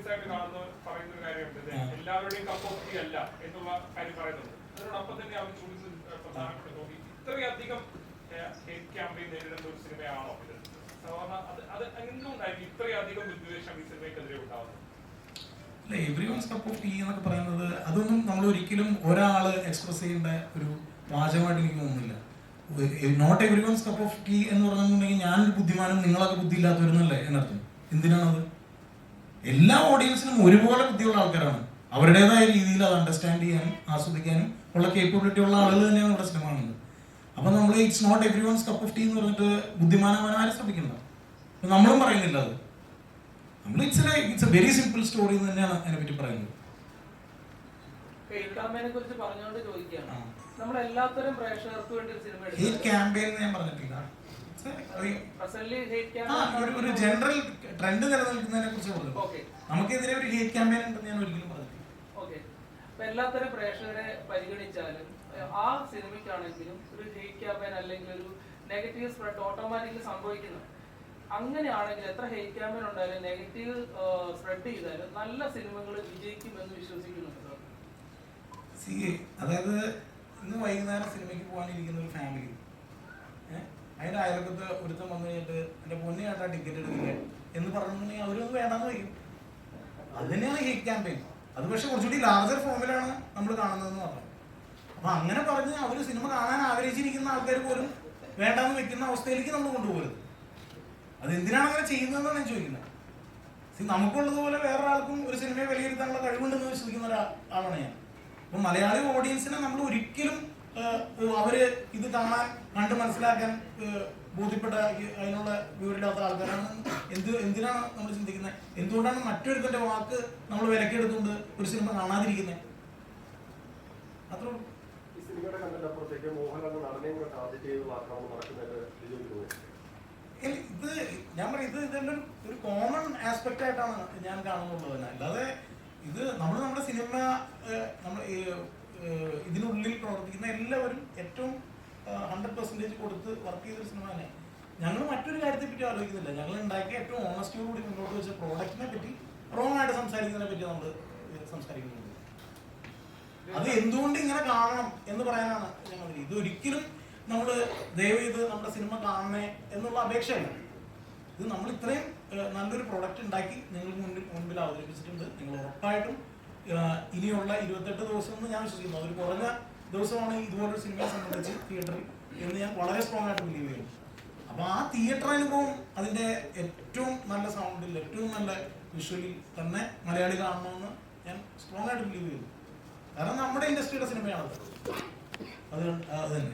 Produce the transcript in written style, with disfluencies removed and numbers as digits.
Audience ആയിട്ട് പറയുന്ന ഒരു കാര്യമുണ്ട്, എല്ലാവരുടെയും കപ്പ് ഓഫ് ടീ അല്ല എന്നുള്ള കാര്യം പറയുന്നുണ്ട്. അതിനോടൊപ്പം തന്നെ അവർ ചോദിച്ചത് പ്രധാനപ്പെട്ട തോന്നി, ഇത്രയധികം ഹേറ്റ് ക്യാമ്പയിൻ നേരിടുന്ന ഒരു സിനിമയാണോ ഇത്? സാധാരണ അത് എന്തുകൊണ്ടായിരിക്കും ഇത്രയധികം വിദ്വേഷം ഈ സിനിമയ്ക്കെതിരെ ഉണ്ടാവുന്നത്? എവ്രിവൺസ് കപ്പ് ഓഫ് ടീ എന്നൊക്കെ പറയുന്നത് അതൊന്നും നമ്മൾ ഒരിക്കലും ഒരാള് എക്സ്പ്രസ് ചെയ്യേണ്ട ഒരു വാചകമായിട്ട് എനിക്ക് തോന്നുന്നില്ല. Not everyone's cup of tea എന്ന് പറഞ്ഞിട്ടുണ്ടെങ്കിൽ ഞാൻ ബുദ്ധിമാനും നിങ്ങളൊക്കെ ബുദ്ധി ഇല്ലാത്തവരെന്നല്ലേ എന്നർത്ഥം. എന്തിനാണത്? എല്ലാ ഓഡിയൻസിനും ഒരുപോലെ ബുദ്ധിയുള്ള ആൾക്കാരാണ്. അവരുടേതായ രീതിയിൽ അത് അണ്ടർസ്റ്റാൻഡ് ചെയ്യാനും ആസ്വദിക്കാനും ഉള്ള കേപ്പബിലിറ്റി ഉള്ള ആളുകൾ തന്നെയാണ് ഇവിടെ സിനിമ കാണുന്നത്. അപ്പം നമ്മൾ it's not everyone's cup of tea എന്ന് പറഞ്ഞിട്ട് ബുദ്ധിമാനാവാൻ ആരും ശ്രമിക്കണ്ട. നമ്മളും പറയുന്നില്ല അത്. നമ്മൾ it's a very simple story എന്ന് തന്നെയാണ് അതിനെപ്പറ്റി പറയുന്നത്. ഹേറ്റ് ക്യാമ്പയിൻ ഞാൻ പറഞ്ഞിട്ടില്ല. ഒരു ജനറൽ ട്രെൻഡ് നിലനിൽക്കുന്നതിനെ കുറിച്ച് പറഞ്ഞു. നമുക്കെതിരെ ഒരു ഹേറ്റ് ക്യാമ്പയിൻ ഉണ്ടെന്ന് ഞാൻ ഒരിക്കലും പറഞ്ഞിട്ടില്ല. എല്ലാത്തരം പ്രേക്ഷകരെ പരിഗണിച്ചാലും ആ സിനിമയ്ക്കാണെങ്കിലും ഒരു ഹേറ്റ് ക്യാമ്പയിൻ അല്ലെങ്കിൽ ഒരു നെഗറ്റീവ് സ്പ്രെഡ് ഓട്ടോമാറ്റിക്കലി സംഭവിക്കുന്നു. അങ്ങനെയാണെങ്കിൽ എത്ര ഹേറ്റ് ക്യാമ്പയിൻ ഉണ്ടായാലും നെഗറ്റീവ് സ്പ്രെഡ് ചെയ്താലും നല്ല സിനിമകൾ വിജയിക്കുമെന്ന് വിശ്വസിക്കുന്നുണ്ട്. അതായത് ഇന്ന് വൈകുന്നേരം സിനിമയ്ക്ക് പോകാനിരിക്കുന്ന ഒരു ഫാമിലി, അതിന്റെ അയൽക്കത്ത് ഒരുത്തം വന്നു കഴിഞ്ഞിട്ട് എന്റെ പൊന്നു ചേട്ടാ ടിക്കറ്റ് എടുക്കില്ലേ എന്ന് പറഞ്ഞിട്ടുണ്ടെങ്കിൽ അവരൊന്നും വേണ്ടാന്ന് വയ്ക്കും. അത് തന്നെയാണ് ഹേറ്റ് ക്യാമ്പയിൻ. അത് പക്ഷെ കുറച്ചുകൂടി ലാർജർ ഫോമിലാണ് നമ്മൾ കാണുന്നതെന്ന് പറഞ്ഞു. അപ്പൊ അങ്ങനെ പറഞ്ഞ് അവർ സിനിമ കാണാൻ ആഗ്രഹിച്ചിരിക്കുന്ന ആൾക്കാർ പോലും വേണ്ടാന്ന് വെക്കുന്ന അവസ്ഥയിലേക്ക് നമ്മൾ കൊണ്ടുപോകരുത്. അത് എന്തിനാണ് അങ്ങനെ ചെയ്യുന്നതെന്നാണ് ഞാൻ ചോദിക്കുന്നത്. നമുക്കുള്ളതുപോലെ വേറൊരാൾക്കും ഒരു സിനിമയെ വിലയിരുത്താനുള്ള കഴിവുണ്ടെന്ന് വിശ്വസിക്കുന്ന ഒരാളാണ് ഞാൻ. അപ്പൊ മലയാളി ഓഡിയൻസിനെ നമ്മൾ ഒരിക്കലും അവര് ഇത് കണ്ട് മനസ്സിലാക്കാൻ ബോധ്യപ്പെട്ട അതിനുള്ള വിവരമില്ലാത്ത ആൾക്കാരാണ്. എന്തിനാണ് നമ്മൾ ചിന്തിക്കുന്നത്? എന്തുകൊണ്ടാണ് മറ്റൊരുത്തന്റെ വാക്ക് നമ്മൾ വിലക്കെടുത്തുകൊണ്ട് ഒരു സിനിമ കാണാതിരിക്കുന്നത്? അത്രേ ഉള്ളൂ. ഇത് ഞാൻ പറയും, ഇതെല്ലാം ഒരു കോമൺ ആസ്പെക്ട് ആയിട്ടാണ് ഞാൻ കാണുന്നുള്ളത് തന്നെ. അല്ലാതെ ഇത് നമ്മുടെ സിനിമ നമ്മൾ ഇതിനുള്ളിൽ പ്രവർത്തിക്കുന്ന എല്ലാവരും ഏറ്റവും 100% കൊടുത്ത് വർക്ക് ചെയ്തൊരു സിനിമ തന്നെ. ഞങ്ങൾ മറ്റൊരു കാര്യത്തെ പറ്റി ആലോചിക്കുന്നില്ല. ഞങ്ങൾ ഉണ്ടാക്കിയ ഏറ്റവും ഓണസ്റ്റിയോടുകൂടി മുന്നോട്ട് വെച്ച പ്രോഡക്റ്റിനെ പറ്റി റോങ് ആയിട്ട് സംസാരിക്കുന്നതിനെ പറ്റി നമ്മൾ സംസാരിക്കുന്നുണ്ട്. അത് എന്തുകൊണ്ട് ഇങ്ങനെ കാണണം എന്ന് പറയാനാണ് ഞങ്ങൾ. ഇതൊരിക്കലും നമ്മൾ ദയവ് ചെയ്ത് നമ്മുടെ സിനിമ കാണണേ എന്നുള്ള അപേക്ഷയല്ല. ഇത് നമ്മൾ ഇത്രയും നല്ലൊരു പ്രൊഡക്റ്റ് ഉണ്ടാക്കി നിങ്ങൾക്ക് മുൻപിൽ അവതരിപ്പിച്ചിട്ടുണ്ട്. നിങ്ങൾ ഉറപ്പായിട്ടും ഇനിയുള്ള 28 ദിവസം എന്ന് ഞാൻ വിശ്വസിക്കുന്നു. അതൊരു കുറഞ്ഞ ദിവസമാണ് ഇതുപോലൊരു സിനിമയെ സംബന്ധിച്ച് തിയേറ്ററിൽ എന്ന് ഞാൻ വളരെ സ്ട്രോങ് ആയിട്ട് ബിലീവ് ചെയ്യുന്നു. അപ്പോൾ ആ തിയേറ്റർ അനുഭവം അതിൻ്റെ ഏറ്റവും നല്ല സൗണ്ടിൽ ഏറ്റവും നല്ല വിഷ്വലിൽ തന്നെ മലയാളി കാണണമെന്ന് ഞാൻ സ്ട്രോങ് ആയിട്ട് ബിലീവ് ചെയ്യുന്നു. കാരണം നമ്മുടെ ഇൻഡസ്ട്രിയുടെ സിനിമയാണത്. അത് തന്നെ.